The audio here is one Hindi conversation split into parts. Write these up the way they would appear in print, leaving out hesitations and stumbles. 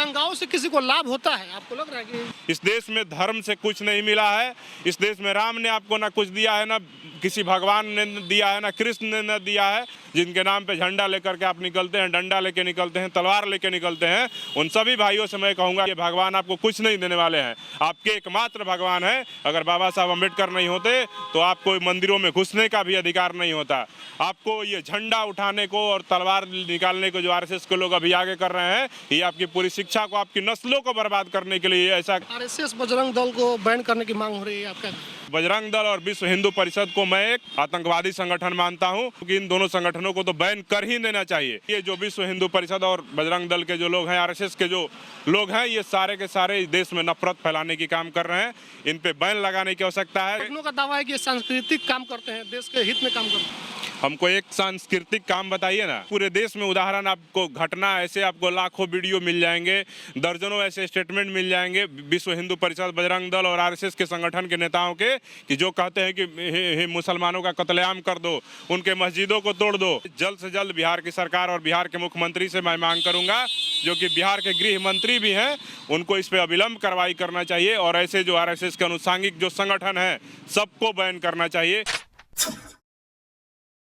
दंगाओं से किसी को लाभ होता है? आपको लग रहा है कि इस देश में धर्म से कुछ नहीं मिला है। इस देश में राम ने आपको ना कुछ दिया है, ना किसी भगवान ने दिया है, ना कृष्ण ने न दिया है। जिनके नाम पे झंडा लेकर के आप निकलते हैं, डंडा लेके निकलते हैं, तलवार लेके निकलते हैं, उन सभी भाइयों से मैं कहूँगा कि भगवान आपको कुछ नहीं देने वाले हैं। आपके एकमात्र भगवान है। अगर बाबा साहब अम्बेडकर नहीं होते तो आपको मंदिरों में घुसने का भी अधिकार नहीं होता। आपको ये झंडा उठाने को और तलवार निकालने को जो आरएसएस के लोग अभी आगे कर रहे हैं, ये आपकी पूरी शिक्षा को, आपकी नस्लों को बर्बाद करने के लिए ऐसा। आरएसएस बजरंग दल को बैन करने की मांग हो रही है आपका? बजरंग दल और विश्व हिंदू परिषद को मैं एक आतंकवादी संगठन मानता हूं, क्योंकि इन दोनों संगठनों को तो बैन कर ही देना चाहिए। ये जो विश्व हिंदू परिषद और बजरंग दल के जो लोग हैं, आरएसएस के जो लोग हैं, ये सारे के सारे देश में नफरत फैलाने की काम कर रहे हैं। इन पे बैन लगाने की आवश्यकता है। इन लोगों का दावा है कि ये सांस्कृतिक काम करते हैं, देश के हित में काम करते हैं। हमको एक सांस्कृतिक काम बताइए ना। पूरे देश में उदाहरण आपको, घटना ऐसे आपको लाखों वीडियो मिल जाएंगे, दर्जनों ऐसे स्टेटमेंट मिल जाएंगे विश्व हिंदू परिषद, बजरंग दल और आरएसएस के संगठन के नेताओं के, कि जो कहते हैं कि मुसलमानों का कत्लेआम कर दो, उनके मस्जिदों को तोड़ दो। जल्द से जल्द बिहार की सरकार और बिहार के मुख्यमंत्री से मैं मांग करूंगा, जो कि बिहार के गृह मंत्री भी हैं, उनको इस पर अविलंब कार्रवाई करना चाहिए और ऐसे जो आरएसएस के अनुसांगिक जो संगठन है, सबको बैन करना चाहिए।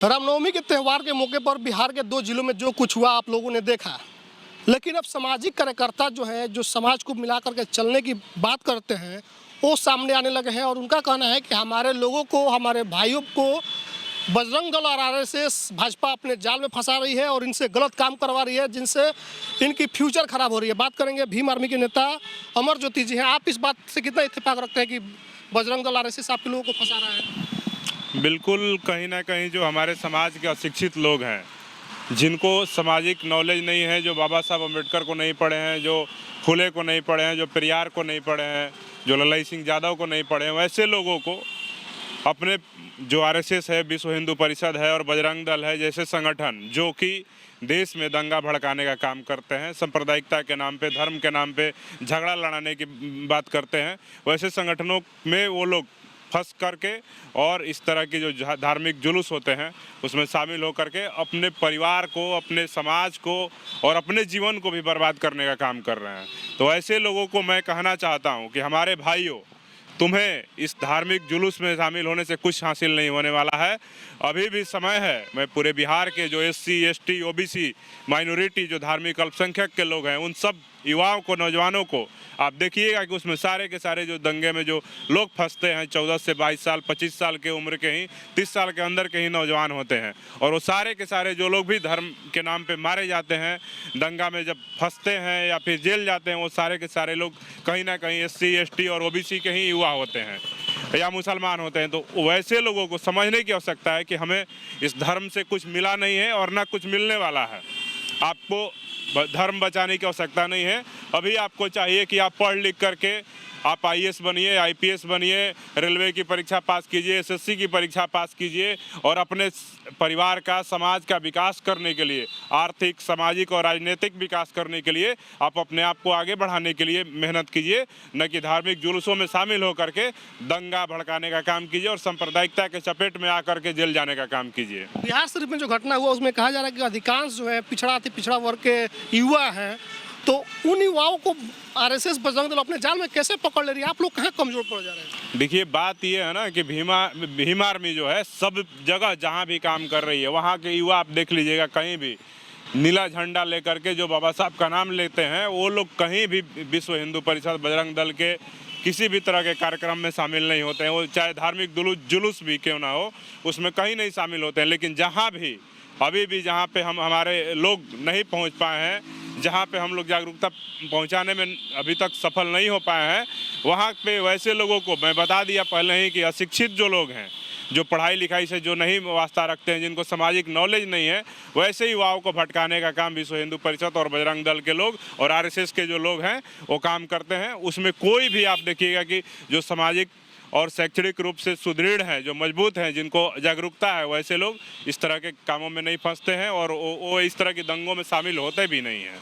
रामनवमी के त्यौहार के मौके पर बिहार के 2 जिलों में जो कुछ हुआ आप लोगों ने देखा, लेकिन अब सामाजिक कार्यकर्ता जो हैं, जो समाज को मिला करके चलने की बात करते हैं, वो सामने आने लगे हैं और उनका कहना है कि हमारे लोगों को, हमारे भाइयों को बजरंग दल और आरएसएस भाजपा अपने जाल में फंसा रही है और इनसे गलत काम करवा रही है, जिनसे इनकी फ्यूचर खराब हो रही है। बात करेंगे भीम आर्मी के नेता अमर ज्योति जी हैं। आप इस बात से कितना इत्तेफाक रखते हैं कि बजरंग दल आरएसएस आपके लोगों को फंसा रहा है? बिल्कुल, कहीं ना कहीं जो हमारे समाज के अशिक्षित लोग हैं, जिनको सामाजिक नॉलेज नहीं है, जो बाबा साहब अम्बेडकर को नहीं पढ़े हैं, जो फुले को नहीं पढ़े हैं, जो पेरियार को नहीं पढ़े हैं, जो ललाई सिंह यादव को नहीं पढ़े हैं, वैसे लोगों को अपने जो आरएसएस है, विश्व हिंदू परिषद है और बजरंग दल है जैसे संगठन, जो कि देश में दंगा भड़काने का काम करते हैं, सांप्रदायिकता के नाम पे, धर्म के नाम पे झगड़ा लड़ाने की बात करते हैं, वैसे संगठनों में वो लोग फंस करके और इस तरह के जो धार्मिक जुलूस होते हैं उसमें शामिल होकर के अपने परिवार को, अपने समाज को और अपने जीवन को भी बर्बाद करने का काम कर रहे हैं। तो ऐसे लोगों को मैं कहना चाहता हूं कि हमारे भाइयों, तुम्हें इस धार्मिक जुलूस में शामिल होने से कुछ हासिल नहीं होने वाला है। अभी भी समय है। मैं पूरे बिहार के जो एससी, एसटी, ओबीसी, माइनॉरिटी, जो धार्मिक अल्पसंख्यक के लोग हैं, उन सब युवाओं को, नौजवानों को आप देखिएगा कि उसमें सारे के सारे जो दंगे में जो लोग फंसते हैं, 14 से 22 साल, 25 साल के उम्र के ही, 30 साल के अंदर के ही नौजवान होते हैं। और वो सारे के सारे जो लोग भी धर्म के नाम पे मारे जाते हैं, दंगा में जब फंसते हैं या फिर जेल जाते हैं, वो सारे के सारे लोग कहीं ना कहीं एससी, एसटी और ओबीसी के ही युवा होते हैं या मुसलमान होते हैं। तो वैसे लोगों को समझने की आवश्यकता है कि हमें इस धर्म से कुछ मिला नहीं है और ना कुछ मिलने वाला है। आपको धर्म बचाने की आवश्यकता नहीं है। अभी आपको चाहिए कि आप पढ़ लिख करके आप आईएएस बनिए, आईपीएस बनिए, रेलवे की परीक्षा पास कीजिए, एसएससी की परीक्षा पास कीजिए और अपने परिवार का, समाज का विकास करने के लिए, आर्थिक, सामाजिक और राजनीतिक विकास करने के लिए आप अपने आप को आगे बढ़ाने के लिए मेहनत कीजिए, न कि धार्मिक जुलूसों में शामिल होकर के दंगा भड़काने का काम कीजिए और सांप्रदायिकता के चपेट में आकर के जेल जाने का काम कीजिए। बिहार शरीफ में जो घटना हुआ उसमें कहा जा रहा है कि अधिकांश जो है पिछड़ा वर्ग के युवा हैं, तो उन युवाओं को आरएसएस बजरंग दल अपने जाल में कैसे पकड़ ले रही है? आप लोग कहाँ कमजोर पड़ जा रहे हैं? देखिए, बात ये है ना कि भीम आर्मी जो है सब जगह जहाँ भी काम कर रही है, वहाँ के युवा आप देख लीजिएगा, कहीं भी नीला झंडा लेकर के जो बाबा साहब का नाम लेते हैं, वो लोग कहीं भी विश्व हिंदू परिषद, बजरंग दल के किसी भी तरह के कार्यक्रम में शामिल नहीं होते हैं। वो चाहे धार्मिक जुलूस भी क्यों ना हो, उसमें कहीं नहीं शामिल होते हैं। लेकिन जहाँ भी अभी भी जहाँ पे हमारे लोग नहीं पहुँच पाए हैं, जहाँ पे हम लोग जागरूकता पहुँचाने में अभी तक सफल नहीं हो पाए हैं, वहाँ पे वैसे लोगों को मैं बता दिया पहले ही कि अशिक्षित जो लोग हैं, जो पढ़ाई लिखाई से जो नहीं वास्ता रखते हैं, जिनको सामाजिक नॉलेज नहीं है, वैसे युवाओं को भटकाने का काम विश्व हिंदू परिषद और बजरंग दल के लोग और आरएसएस के जो लोग हैं वो काम करते हैं। उसमें कोई भी आप देखिएगा कि जो सामाजिक और शैक्षणिक रूप से सुदृढ़ हैं, जो मजबूत हैं, जिनको जागरूकता है, वैसे लोग इस तरह के कामों में नहीं फंसते हैं और वो इस तरह के दंगों में शामिल होते भी नहीं हैं।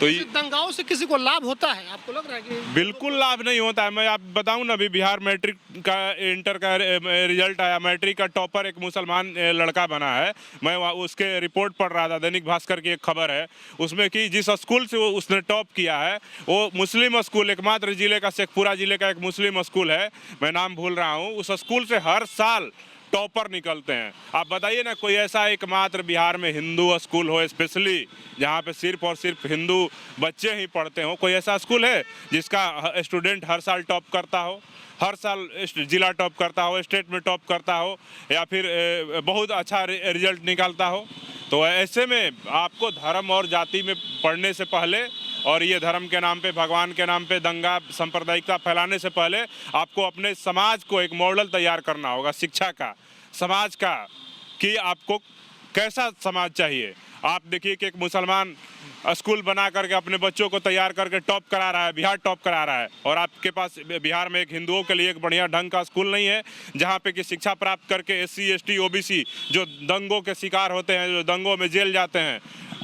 तो ये दंगाओं से किसी को लाभ होता है, आपको लग रहा है कि? बिल्कुल लाभ नहीं होता है। मैं आप बताऊं ना, अभी बिहार मैट्रिक का इंटर का रिजल्ट आया, मैट्रिक का टॉपर एक मुसलमान लड़का बना है। मैं उसके रिपोर्ट पढ़ रहा था, दैनिक भास्कर की एक खबर है उसमें कि जिस स्कूल से उसने टॉप किया है वो मुस्लिम स्कूल, एकमात्र जिले का, शेखपुरा जिले का एक मुस्लिम स्कूल है, मैं नाम भूल रहा हूँ। उस स्कूल से हर साल टॉपर निकलते हैं। आप बताइए ना, कोई ऐसा एकमात्र बिहार में हिंदू स्कूल हो, स्पेशली जहाँ पे सिर्फ और सिर्फ हिंदू बच्चे ही पढ़ते हो, कोई ऐसा स्कूल है जिसका स्टूडेंट हर साल टॉप करता हो, हर साल जिला टॉप करता हो, स्टेट में टॉप करता हो, या फिर बहुत अच्छा रिजल्ट निकालता हो? तो ऐसे में आपको धर्म और जाति में पढ़ने से पहले और ये धर्म के नाम पे, भगवान के नाम पे दंगा सांप्रदायिकता फैलाने से पहले आपको अपने समाज को एक मॉडल तैयार करना होगा, शिक्षा का, समाज का, कि आपको कैसा समाज चाहिए। आप देखिए कि एक मुसलमान स्कूल बना करके अपने बच्चों को तैयार करके टॉप करा रहा है, बिहार टॉप करा रहा है, और आपके पास बिहार में एक हिंदुओं के लिए एक बढ़िया ढंग का स्कूल नहीं है जहाँ पे कि शिक्षा प्राप्त करके SC ST OBC जो दंगों के शिकार होते हैं, जो दंगों में जेल जाते हैं,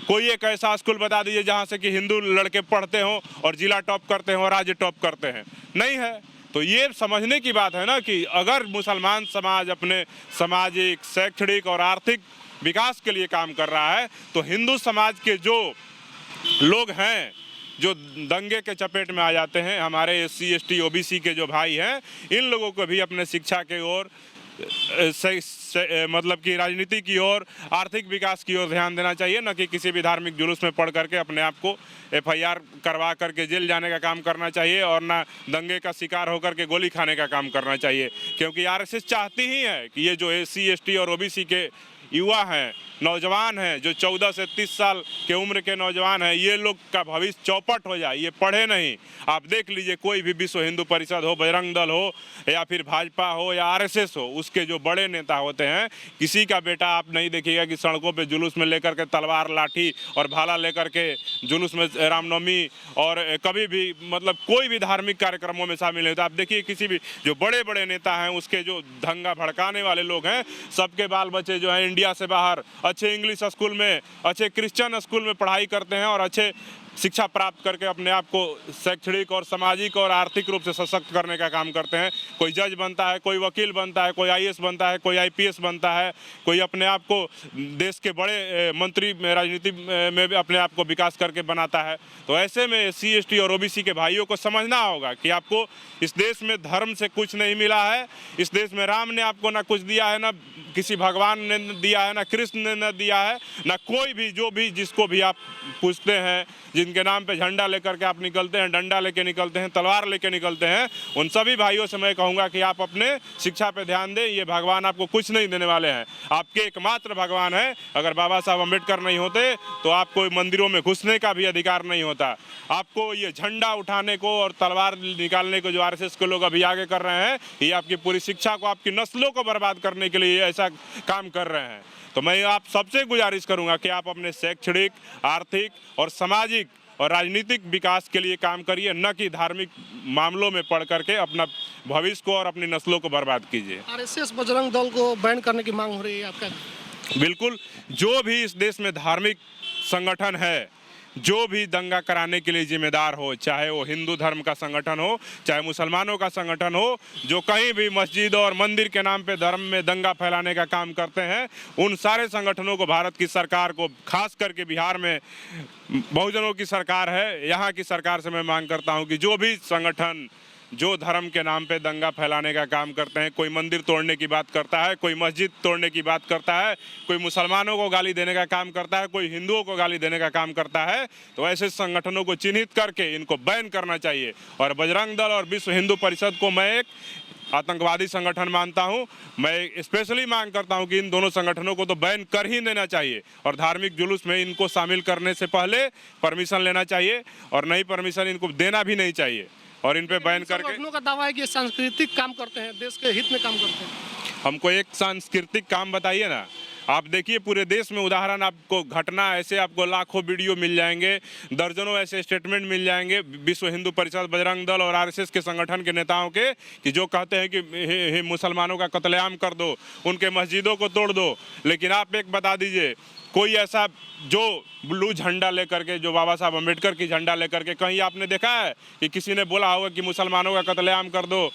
कोई एक ऐसा स्कूल बता दीजिए जहाँ से कि हिंदू लड़के पढ़ते हों और जिला टॉप करते हों, राज्य टॉप करते हैं। नहीं है। तो ये समझने की बात है ना कि अगर मुसलमान समाज अपने सामाजिक, शैक्षणिक और आर्थिक विकास के लिए काम कर रहा है, तो हिंदू समाज के जो लोग हैं जो दंगे के चपेट में आ जाते हैं, हमारे SC ST OBC के जो भाई हैं, इन लोगों को भी अपने शिक्षा के ओर, मतलब कि राजनीति की ओर, आर्थिक विकास की ओर ध्यान देना चाहिए, न कि किसी भी धार्मिक जुलूस में पढ़ करके अपने आप को FIR करवा करके जेल जाने का काम करना चाहिए, और ना दंगे का शिकार होकर के गोली खाने का काम करना चाहिए। क्योंकि RSS चाहती ही है कि ये जो SC ST और OBC के युवा हैं, नौजवान हैं, जो 14 से 30 साल के उम्र के नौजवान हैं, ये लोग का भविष्य चौपट हो जाए। ये पढ़े नहीं। आप देख लीजिए, कोई भी विश्व हिंदू परिषद हो, बजरंग दल हो, या फिर भाजपा हो, या RSS हो, उसके जो बड़े नेता होते हैं, किसी का बेटा आप नहीं देखिएगा कि सड़कों पे जुलूस में लेकर के तलवार, लाठी और भाला लेकर के जुलूस में रामनवमी और कभी भी, मतलब कोई भी धार्मिक कार्यक्रमों में शामिल नहीं होता। आप देखिए किसी भी जो बड़े बड़े नेता हैं, उसके जो दंगा भड़काने वाले लोग हैं, सबके बाल बच्चे जो हैं इंडिया से बाहर अच्छे इंग्लिश स्कूल में, अच्छे क्रिश्चियन स्कूल में पढ़ाई करते हैं और अच्छे शिक्षा प्राप्त करके अपने आप को शैक्षणिक और सामाजिक और आर्थिक रूप से सशक्त करने का काम करते हैं। कोई जज बनता है, कोई वकील बनता है, कोई IAS बनता है, कोई IPS बनता है, कोई अपने आप को देश के बड़े मंत्री में, राजनीति में भी अपने आप को विकास करके बनाता है। तो ऐसे में SC ST और OBC के भाइयों को समझना होगा कि आपको इस देश में धर्म से कुछ नहीं मिला है। इस देश में राम ने आपको ना कुछ दिया है, ना किसी भगवान ने दिया है, ना कृष्ण ने न दिया है, ना कोई भी, जो भी जिसको भी आप पूछते हैं, जिनके नाम पे झंडा लेकर के आप निकलते हैं, डंडा लेके निकलते हैं, तलवार लेके निकलते हैं, उन सभी भाइयों से मैं कहूँगा कि आप अपने शिक्षा पे ध्यान दें। ये भगवान आपको कुछ नहीं देने वाले हैं। आपके एकमात्र भगवान है। अगर बाबा साहब अम्बेडकर नहीं होते तो आपको मंदिरों में घुसने का भी अधिकार नहीं होता। आपको ये झंडा उठाने को और तलवार निकालने को जो RSS के लोग अभी आगे कर रहे हैं, ये आपकी पूरी शिक्षा को, आपकी नस्लों को बर्बाद करने के लिए ऐसा काम कर रहे हैं। तो मैं आप सबसे गुजारिश करूंगा कि आप अपने शैक्षणिक, आर्थिक और सामाजिक और राजनीतिक विकास के लिए काम करिए, न कि धार्मिक मामलों में पढ़ करके अपना भविष्य को और अपनी नस्लों को बर्बाद कीजिए। RSS बजरंग दल को बैन करने की मांग हो रही है, आपका? बिल्कुल, जो भी इस देश में धार्मिक संगठन है, जो भी दंगा कराने के लिए जिम्मेदार हो, चाहे वो हिंदू धर्म का संगठन हो, चाहे मुसलमानों का संगठन हो, जो कहीं भी मस्जिद और मंदिर के नाम पे धर्म में दंगा फैलाने का काम करते हैं, उन सारे संगठनों को भारत की सरकार को, खास करके बिहार में बहुजनों की सरकार है, यहाँ की सरकार से मैं मांग करता हूँ कि जो भी संगठन जो धर्म के नाम पे दंगा फैलाने का काम करते हैं, कोई मंदिर तोड़ने की बात करता है, कोई मस्जिद तोड़ने की बात करता है, कोई मुसलमानों को गाली देने का काम करता है, कोई हिंदुओं को गाली देने का काम करता है, तो ऐसे संगठनों को चिन्हित करके इनको बैन करना चाहिए। और बजरंग दल और विश्व हिंदू परिषद को मैं एक आतंकवादी संगठन मानता हूं। मैं स्पेशली मांग करता हूं कि इन दोनों संगठनों को तो बैन कर ही देना चाहिए, और धार्मिक जुलूस में इनको शामिल करने से पहले परमिशन लेना चाहिए, और नई परमिशन इनको देना भी नहीं चाहिए, और इन पे बैन करके। संगठनों का दावा है कि ये सांस्कृतिक काम करते हैं, देश के हित में काम करते हैं। हमको एक सांस्कृतिक काम बताइए ना। आप देखिए पूरे देश में उदाहरण, आपको घटना ऐसे आपको लाखों वीडियो मिल जाएंगे, दर्जनों ऐसे स्टेटमेंट मिल जाएंगे विश्व हिंदू परिषद, बजरंग दल और आरएसएस के संगठन के नेताओं के, कि जो कहते हैं कि मुसलमानों का कत्लेआम कर दो, उनके मस्जिदों को तोड़ दो। लेकिन आप एक बता दीजिए, कोई ऐसा जो ब्लू झंडा लेकर के, जो बाबा साहब अम्बेडकर की झंडा लेकर के, कहीं आपने देखा है कि किसी ने बोला होगा कि मुसलमानों का कत्लेआम कर दो,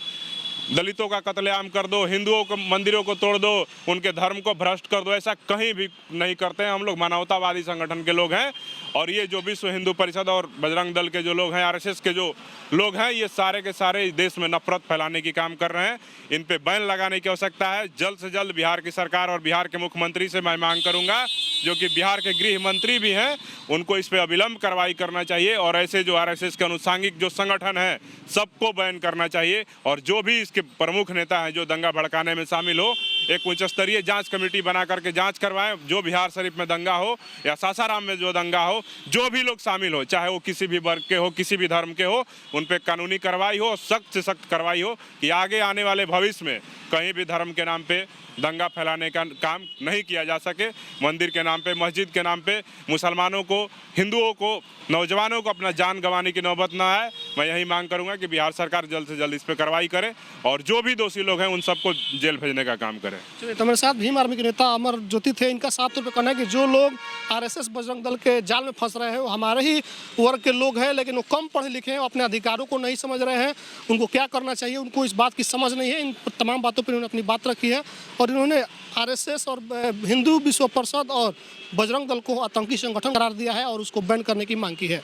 दलितों का कत्लेआम कर दो, हिंदुओं को मंदिरों को तोड़ दो, उनके धर्म को भ्रष्ट कर दो? ऐसा कहीं भी नहीं करते हैं हम लोग। मानवतावादी संगठन के लोग हैं, और ये जो विश्व हिंदू परिषद और बजरंग दल के जो लोग हैं, आरएसएस के जो लोग हैं, ये सारे के सारे देश में नफरत फैलाने की काम कर रहे हैं। इन पे बैन लगाने की आवश्यकता है। जल्द से जल्द बिहार की सरकार और बिहार के मुख्यमंत्री से मैं मांग करूंगा, जो कि बिहार के गृह मंत्री भी हैं, उनको इस पे अविलंब कार्रवाई करना चाहिए, और ऐसे जो आरएसएस के अनुसांगिक जो संगठन है सबको बैन करना चाहिए। और जो भी इसके प्रमुख नेता हैं जो दंगा भड़काने में शामिल हो, एक उच्च स्तरीय जांच कमेटी बना करके जांच करवाएं। जो बिहार शरीफ में दंगा हो या सासाराम में जो दंगा हो, जो भी लोग शामिल हो, चाहे वो किसी भी वर्ग के हो, किसी भी धर्म के हो, उन पे कानूनी कार्रवाई हो, सख्त से सख्त कार्रवाई हो, कि आगे आने वाले भविष्य में कहीं भी धर्म के नाम पे दंगा फैलाने का काम नहीं किया जा सके। मंदिर के नाम पे, मस्जिद के नाम पे मुसलमानों को, हिंदुओं को, नौजवानों को अपना जान गंवाने की नौबत ना आए। मैं यही मांग करूंगा कि बिहार सरकार जल्द से जल्द इस पे कार्रवाई करे, और जो भी दोषी लोग हैं उन सबको जेल भेजने का काम करे। चलिए, तो मेरे साथ भीम आर्मी के नेता अमर ज्योति थे। इनका साफ तौर पर कहना है कि जो लोग आरएसएस बजरंग दल के जाल में फंस रहे हैं वो हमारे ही वर्ग के लोग हैं, लेकिन वो कम पढ़े लिखे हैं, वो अपने अधिकारों को नहीं समझ रहे हैं। उनको क्या करना चाहिए, उनको इस बात की समझ नहीं है। इन तमाम बातों पर उन्होंने अपनी बात रखी है, और इन्होंने आरएसएस और हिंदू विश्व परिषद और बजरंग दल को आतंकी संगठन करार दिया है और उसको बैन करने की मांग की है।